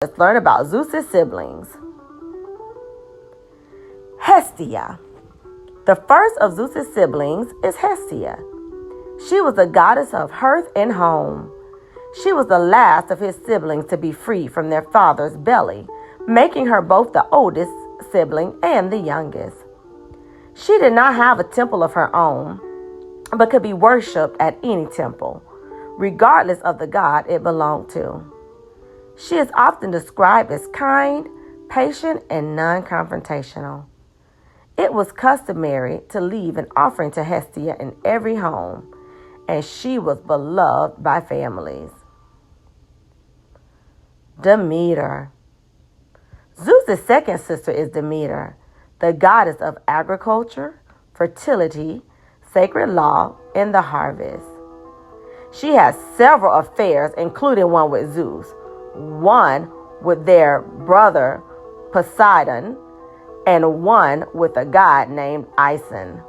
Let's learn about Zeus's siblings. Hestia. The first of Zeus's siblings is Hestia. She was the goddess of hearth and home. She was the last of his siblings to be freed from their father's belly, making her both the oldest sibling and the youngest. She did not have a temple of her own, but could be worshipped at any temple, regardless of the god it belonged to. She is often described as kind, patient, and non-confrontational. It was customary to leave an offering to Hestia in every home, and she was beloved by families. Demeter. Zeus's second sister is Demeter, the goddess of agriculture, fertility, sacred law, and the harvest. She has several affairs, including one with Zeus, one with their brother Poseidon, and one with a god named Eisele.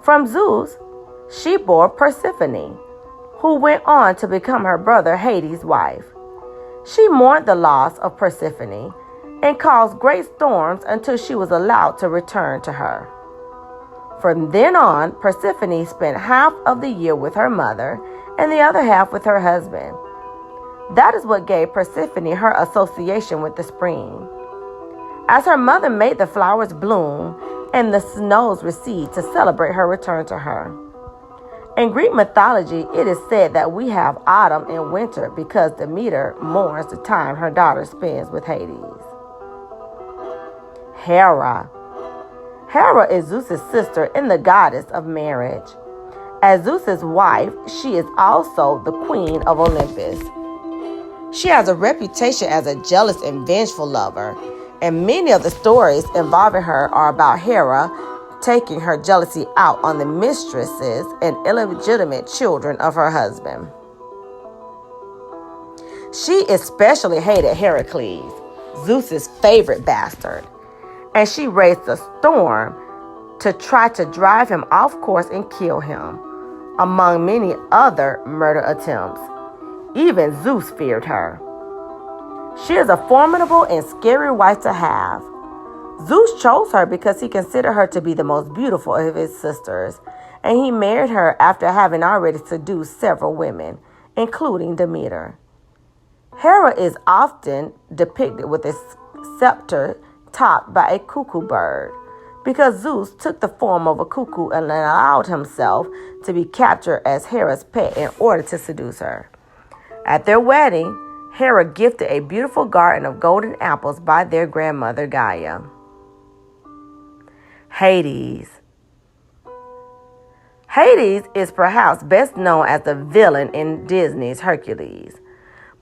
From Zeus, she bore Persephone, who went on to become her brother Hades' wife. She mourned the loss of Persephone and caused great storms until she was allowed to return to her. From then on, Persephone spent half of the year with her mother and the other half with her husband. That is what gave Persephone her association with the spring. As her mother made the flowers bloom and the snows recede to celebrate her return to her. In Greek mythology, it is said that we have autumn and winter because Demeter mourns the time her daughter spends with Hades. Hera. Hera is Zeus's sister and the goddess of marriage. As Zeus's wife, she is also the queen of Olympus. She has a reputation as a jealous and vengeful lover, and many of the stories involving her are about Hera taking her jealousy out on the mistresses and illegitimate children of her husband. She especially hated Heracles, Zeus's favorite bastard, and she raised a storm to try to drive him off course and kill him, among many other murder attempts. Even Zeus feared her. She is a formidable and scary wife to have. Zeus chose her because he considered her to be the most beautiful of his sisters, and he married her after having already seduced several women, including Demeter. Hera is often depicted with a scepter topped by a cuckoo bird, because Zeus took the form of a cuckoo and allowed himself to be captured as Hera's pet in order to seduce her. At their wedding, Hera gifted a beautiful garden of golden apples by their grandmother Gaia. Hades. Hades is perhaps best known as the villain in Disney's Hercules.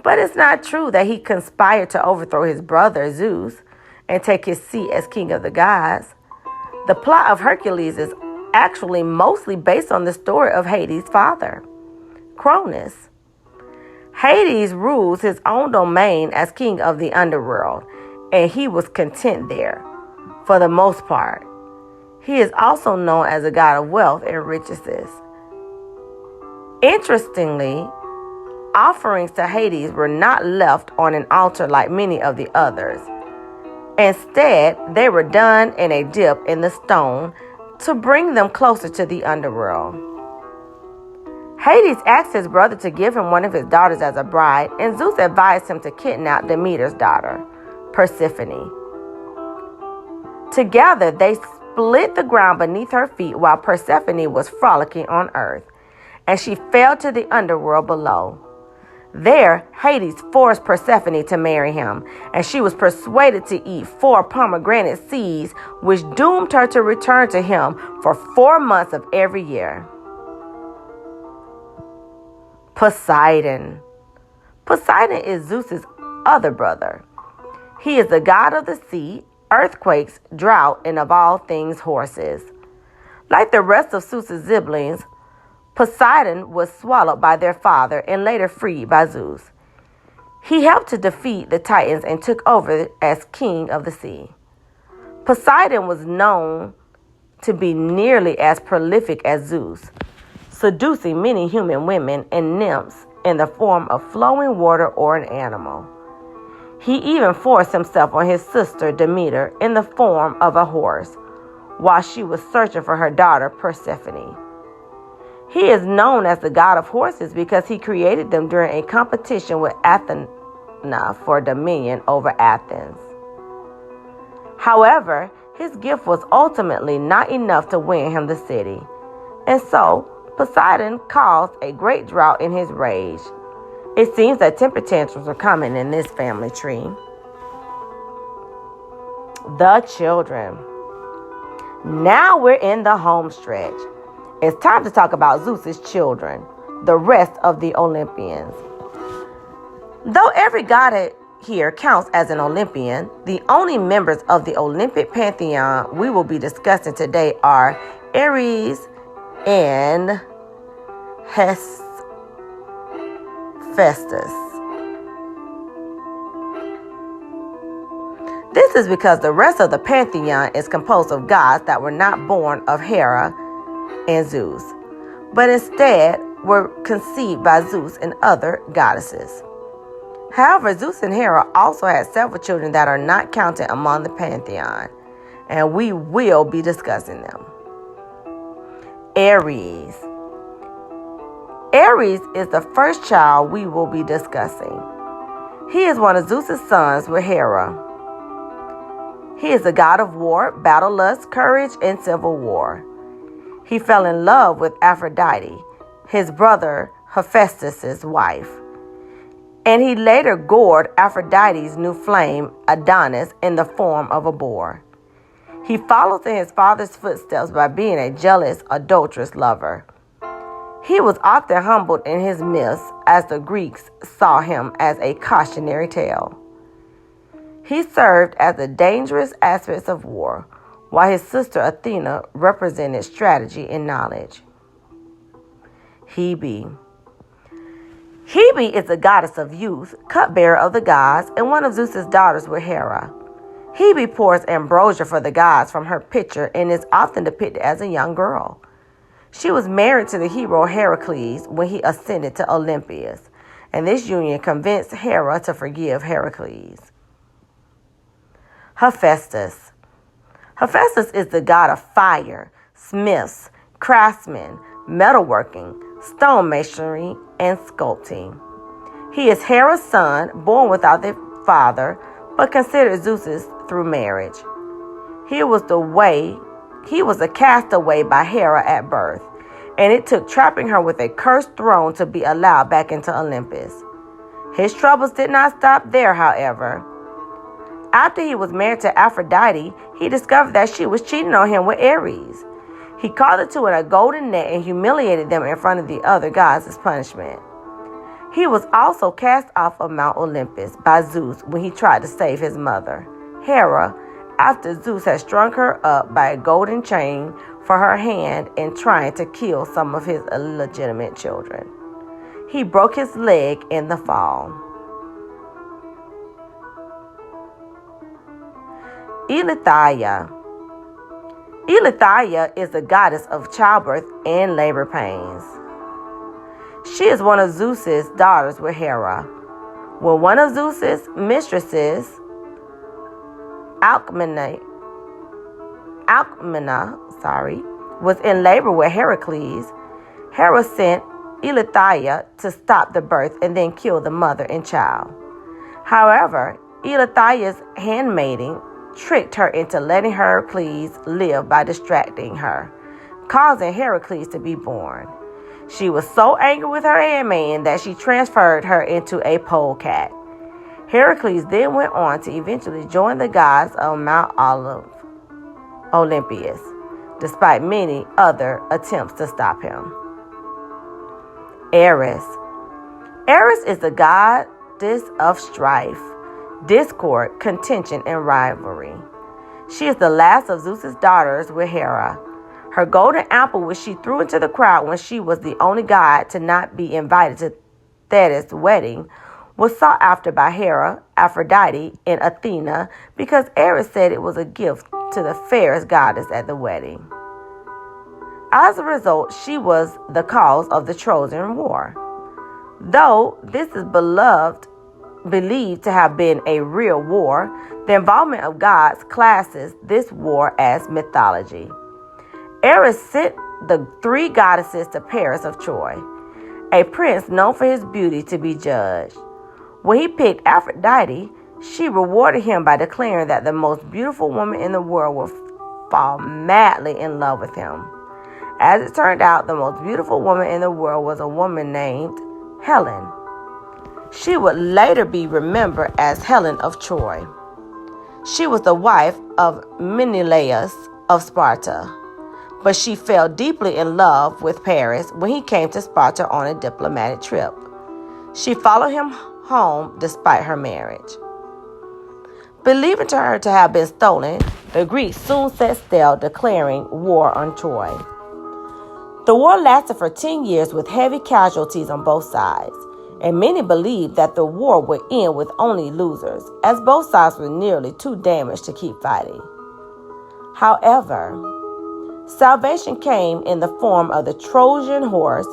But it's not true that he conspired to overthrow his brother Zeus and take his seat as king of the gods. The plot of Hercules is actually mostly based on the story of Hades' father, Cronus. Hades rules his own domain as king of the underworld, and he was content there, for the most part. He is also known as a god of wealth and riches. Interestingly, offerings to Hades were not left on an altar like many of the others. Instead, they were done in a dip in the stone to bring them closer to the underworld. Hades asked his brother to give him one of his daughters as a bride, and Zeus advised him to kidnap Demeter's daughter, Persephone. Together, they split the ground beneath her feet while Persephone was frolicking on earth, and she fell to the underworld below. There, Hades forced Persephone to marry him, and she was persuaded to eat 4 pomegranate seeds, which doomed her to return to him for 4 months of every year. Poseidon. Poseidon is Zeus's other brother. He is the god of the sea, earthquakes, drought, and of all things horses. Like the rest of Zeus's siblings, Poseidon was swallowed by their father and later freed by Zeus. He helped to defeat the Titans and took over as king of the sea. Poseidon was known to be nearly as prolific as Zeus, seducing many human women and nymphs in the form of flowing water or an animal. He even forced himself on his sister Demeter in the form of a horse, while she was searching for her daughter Persephone. He is known as the god of horses because he created them during a competition with Athena for dominion over Athens. However, his gift was ultimately not enough to win him the city, and so Poseidon caused a great drought in his rage. It seems that temper tantrums are common in this family tree. The children. Now we're in the home stretch. It's time to talk about Zeus's children, the rest of the Olympians. Though every god here counts as an Olympian, the only members of the Olympic pantheon we will be discussing today are Ares and Hephaestus. This is because the rest of the pantheon is composed of gods that were not born of Hera and Zeus, but instead were conceived by Zeus and other goddesses. However, Zeus and Hera also had several children that are not counted among the pantheon, and we will be discussing them. Ares. Ares is the first child we will be discussing. He is one of Zeus's sons with Hera. He is the god of war, battle lust, courage, and civil war. He fell in love with Aphrodite, his brother Hephaestus' wife, and he later gored Aphrodite's new flame, Adonis, in the form of a boar. He followed in his father's footsteps by being a jealous, adulterous lover. He was often humbled in his myths, as the Greeks saw him as a cautionary tale. He served as the dangerous aspects of war, while his sister Athena represented strategy and knowledge. Hebe. Hebe is the goddess of youth, cupbearer of the gods, and one of Zeus's daughters with Hera. Hebe pours ambrosia for the gods from her pitcher and is often depicted as a young girl. She was married to the hero Heracles when he ascended to Olympus, and this union convinced Hera to forgive Heracles. Hephaestus. Hephaestus is the god of fire, smiths, craftsmen, metalworking, stonemasonry, and sculpting. He is Hera's son, born without a father, but considered Zeus's through marriage. He was a castaway by Hera at birth, and it took trapping her with a cursed throne to be allowed back into Olympus. His troubles did not stop there, however. After he was married to Aphrodite, he discovered that she was cheating on him with Ares. He caught the two in a golden net and humiliated them in front of the other gods as punishment. He was also cast off of Mount Olympus by Zeus when he tried to save his mother, Hera, after Zeus had strung her up by a golden chain for her hand in trying to kill some of his illegitimate children. He broke his leg in the fall. Eileithyia. Eileithyia is the goddess of childbirth and labor pains. She is one of Zeus's daughters with Hera. When one of Zeus's mistresses, Alcmena, was in labor with Heracles, Hera sent Eileithyia to stop the birth and then kill the mother and child. However, Eileithyia's handmaiden tricked her into letting Heracles live by distracting her, causing Heracles to be born. She was so angry with her handmaiden that she transferred her into a polecat. Heracles then went on to eventually join the gods of Mount Olympus, despite many other attempts to stop him. Eris. Eris is the goddess of strife, discord, contention, and rivalry. She is the last of Zeus's daughters with Hera. Her golden apple, which she threw into the crowd when she was the only god to not be invited to Thetis' wedding, was sought after by Hera, Aphrodite, and Athena because Eris said it was a gift to the fairest goddess at the wedding. As a result, she was the cause of the Trojan War. Though this is believed to have been a real war, the involvement of gods classes this war as mythology. Eris sent the 3 goddesses to Paris of Troy, a prince known for his beauty, to be judged. When he picked Aphrodite, she rewarded him by declaring that the most beautiful woman in the world would fall madly in love with him. As it turned out, the most beautiful woman in the world was a woman named Helen. She would later be remembered as Helen of Troy. She was the wife of Menelaus of Sparta, but she fell deeply in love with Paris when he came to Sparta on a diplomatic trip. She followed him home despite her marriage. Believing her to have been stolen, the Greeks soon set sail, declaring war on Troy. The war lasted for 10 years with heavy casualties on both sides, and many believed that the war would end with only losers, as both sides were nearly too damaged to keep fighting. However, salvation came in the form of the Trojan horse,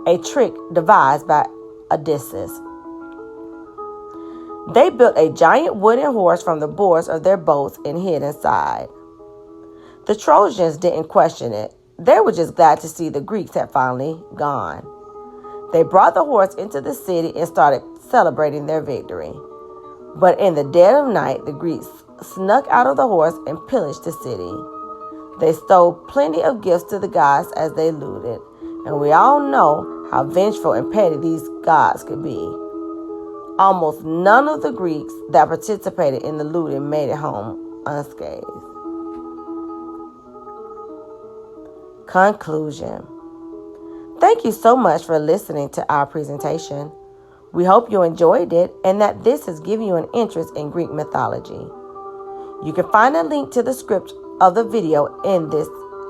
a trick devised by Odysseus. They built a giant wooden horse from the boards of their boats and hid inside. The Trojans didn't question it. They were just glad to see the Greeks had finally gone. They brought the horse into the city and started celebrating their victory. But in the dead of night, the Greeks snuck out of the horse and pillaged the city. They stole plenty of gifts to the gods as they looted, and we all know how vengeful and petty these gods could be. Almost none of the Greeks that participated in the looting made it home unscathed. Conclusion. Thank you so much for listening to our presentation. We hope you enjoyed it and that this has given you an interest in Greek mythology. You can find a link to the script of the video in this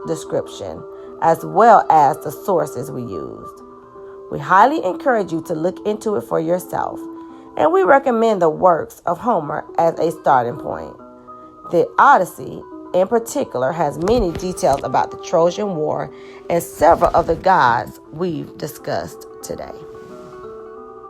description, as well as the sources we used. We highly encourage you to look into it for yourself, and we recommend the works of Homer as a starting point. The Odyssey, in particular, has many details about the Trojan War and several of the gods we've discussed today.